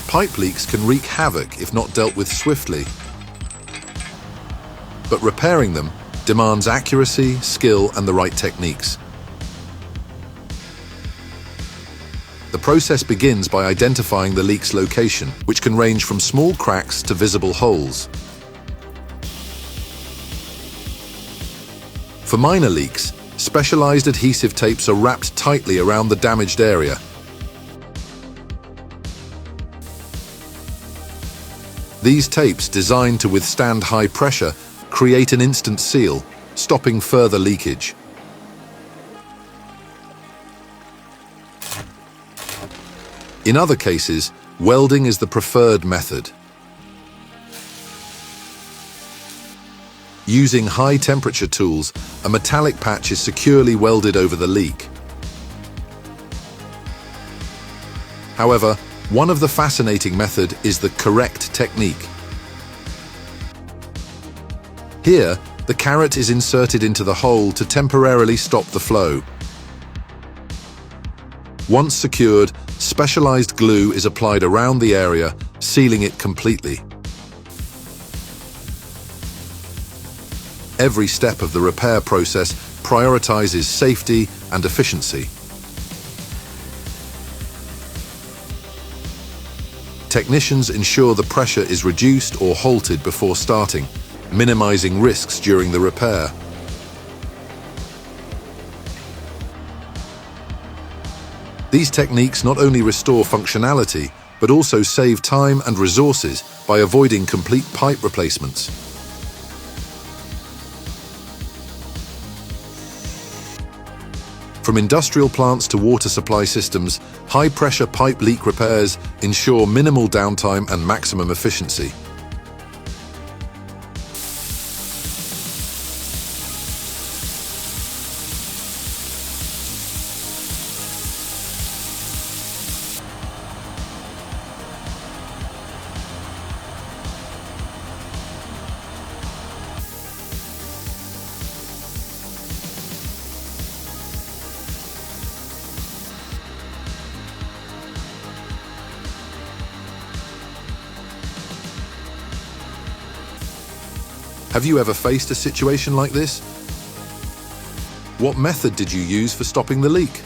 Pipe leaks can wreak havoc if not dealt with swiftly. But repairing them demands accuracy, skill, and the right techniques. The process begins by identifying the leak's location, which can range from small cracks to visible holes. For minor leaks, specialized adhesive tapes are wrapped tightly around the damaged area. These tapes, designed to withstand high pressure, create an instant seal, stopping further leakage. In other cases, welding is the preferred method. Using high-temperature tools, a metallic patch is securely welded over the leak. However, one of the fascinating methods is the correct technique. Here, the carrot is inserted into the hole to temporarily stop the flow. Once secured, specialized glue is applied around the area, sealing it completely. Every step of the repair process prioritizes safety and efficiency. Technicians ensure the pressure is reduced or halted before starting, minimizing risks during the repair. These techniques not only restore functionality, but also save time and resources by avoiding complete pipe replacements. From industrial plants to water supply systems, high-pressure pipe leak repairs ensure minimal downtime and maximum efficiency. Have you ever faced a situation like this? What method did you use for stopping the leak?